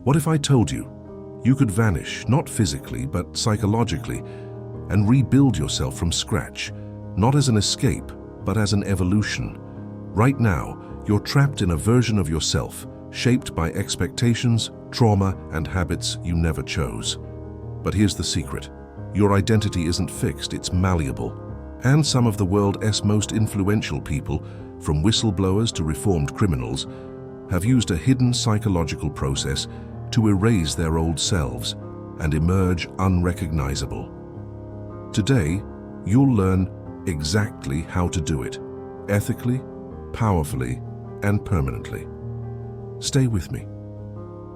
What if I told you you could vanish, not physically, but psychologically, and rebuild yourself from scratch, not as an escape, but as an evolution? Right now, you're trapped in a version of yourself, shaped by expectations, trauma, and habits you never chose. But here's the secret. Your identity isn't fixed, it's malleable. And some of the world's most influential people, from whistleblowers to reformed criminals, have used a hidden psychological process to erase their old selves and emerge unrecognizable. Today, you'll learn exactly how to do it, ethically, powerfully, and permanently. Stay with me,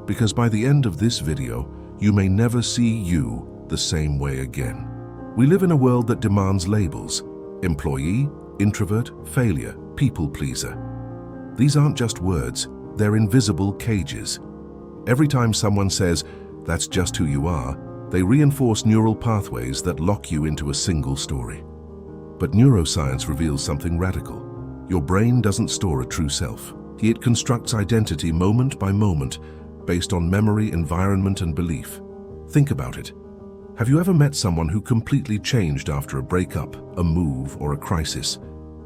because by the end of this video, you may never see you the same way again. We live in a world that demands labels: employee, introvert, failure, people pleaser. These aren't just words, they're invisible cages. Every time someone says, "That's just who you are," they reinforce neural pathways that lock you into a single story. But neuroscience reveals something radical. Your brain doesn't store a true self. It constructs identity moment by moment, based on memory, environment, and belief. Think about it. Have you ever met someone who completely changed after a breakup, a move, or a crisis?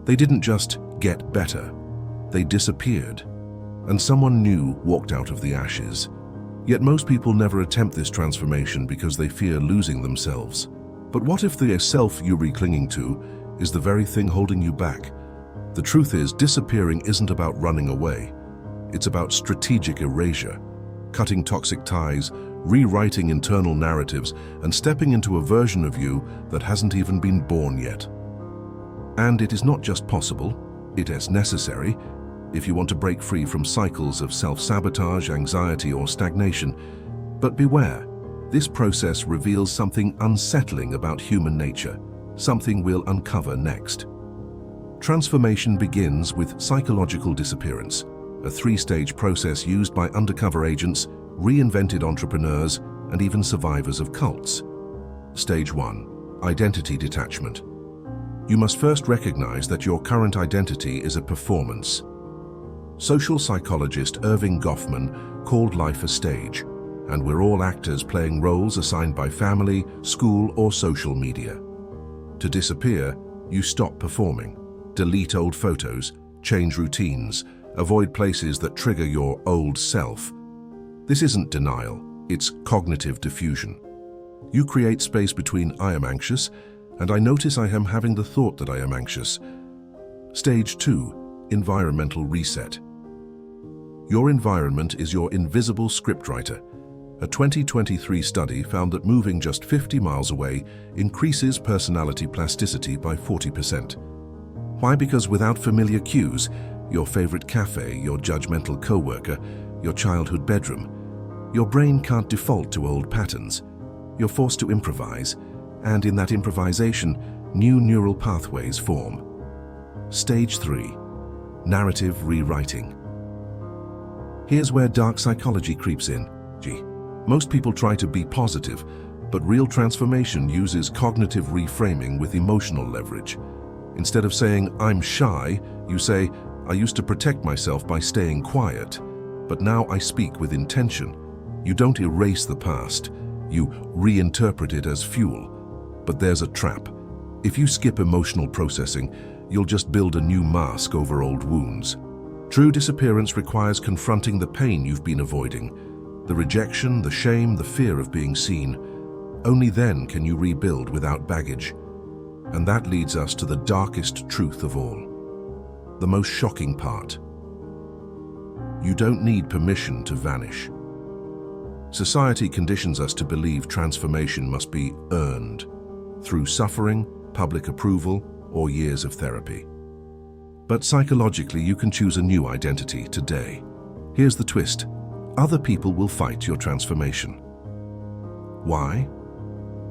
They didn't just get better, they disappeared. And someone new walked out of the ashes. Yet most people never attempt this transformation because they fear losing themselves. But what if the self you're clinging to is the very thing holding you back? The truth is, disappearing isn't about running away. It's about strategic erasure, cutting toxic ties, rewriting internal narratives, and stepping into a version of you that hasn't even been born yet. And it is not just possible, it is necessary if you want to break free from cycles of self-sabotage, anxiety, or stagnation. But beware, this process reveals something unsettling about human nature, something we'll uncover next. Transformation begins with psychological disappearance, a three-stage process used by undercover agents, reinvented entrepreneurs, and even survivors of cults. Stage 1. Identity detachment. You must first recognize that your current identity is a performance. Social psychologist Erving Goffman called life a stage, and we're all actors playing roles assigned by family, school, or social media. To disappear, you stop performing, delete old photos, change routines, avoid places that trigger your old self. This isn't denial, it's cognitive diffusion. You create space between "I am anxious" and "I notice I am having the thought that I am anxious." Stage 2. Environmental reset. Your environment is your invisible scriptwriter. A 2023 study found that moving just 50 miles away increases personality plasticity by 40%. Why? Because without familiar cues, your favorite cafe, your judgmental coworker, your childhood bedroom, your brain can't default to old patterns. You're forced to improvise, and in that improvisation, new neural pathways form. Stage 3. Narrative rewriting. Here's where dark psychology creeps in. Most people try to be positive, but real transformation uses cognitive reframing with emotional leverage. Instead of saying, "I'm shy," you say, "I used to protect myself by staying quiet, but now I speak with intention." You don't erase the past, you reinterpret it as fuel. But there's a trap. If you skip emotional processing, you'll just build a new mask over old wounds. True disappearance requires confronting the pain you've been avoiding, the rejection, the shame, the fear of being seen. Only then can you rebuild without baggage. And that leads us to the darkest truth of all. The most shocking part. You don't need permission to vanish. Society conditions us to believe transformation must be earned through suffering, public approval, or years of therapy. But psychologically, you can choose a new identity today. Here's the twist. Other people will fight your transformation. Why?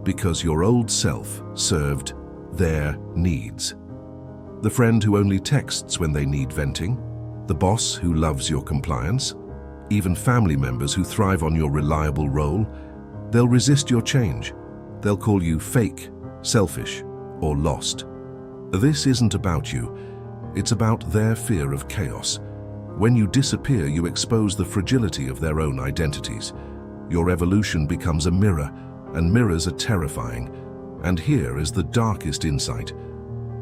Because your old self served their needs. The friend who only texts when they need venting, the boss who loves your compliance, even family members who thrive on your reliable role, they'll resist your change. They'll call you fake, selfish, or lost. This isn't about you. It's about their fear of chaos. When you disappear, you expose the fragility of their own identities. Your evolution becomes a mirror, and mirrors are terrifying. And here is the darkest insight.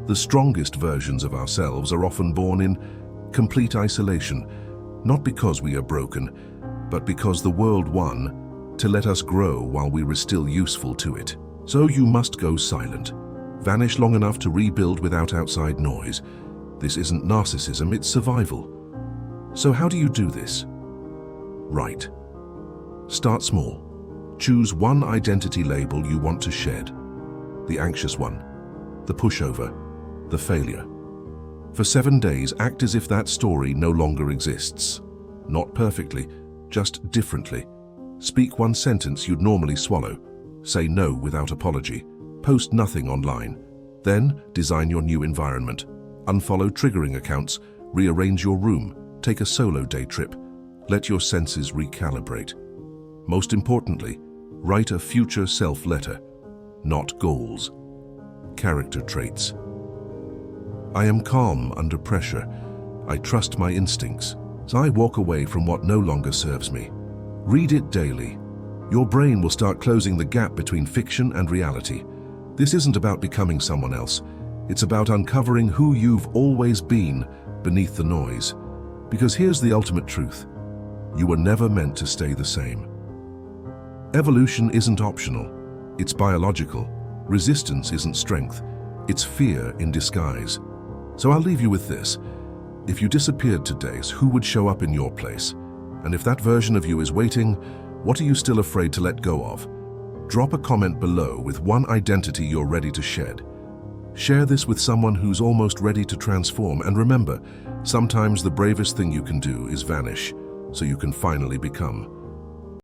The strongest versions of ourselves are often born in complete isolation, not because we are broken, but because the world won to let us grow while we were still useful to it. So you must go silent. Vanish long enough to rebuild without outside noise. This isn't narcissism, it's survival. So how do you do this? Right. Start small. Choose one identity label you want to shed. The anxious one, the pushover, the failure. For 7 days, act as if that story no longer exists. Not perfectly, just differently. Speak one sentence you'd normally swallow. Say no without apology. Post nothing online. Then, design your new environment. Unfollow triggering accounts. Rearrange your room. Take a solo day trip. Let your senses recalibrate. Most importantly, write a future self letter. Not goals. Character traits. I am calm under pressure. I trust my instincts. So I walk away from what no longer serves me. Read it daily. Your brain will start closing the gap between fiction and reality. This isn't about becoming someone else. It's about uncovering who you've always been beneath the noise. Because here's the ultimate truth. You were never meant to stay the same. Evolution isn't optional. It's biological. Resistance isn't strength. It's fear in disguise. So I'll leave you with this. If you disappeared today, who would show up in your place? And if that version of you is waiting, what are you still afraid to let go of? Drop a comment below with one identity you're ready to shed. Share this with someone who's almost ready to transform. And remember, sometimes the bravest thing you can do is vanish, so you can finally become.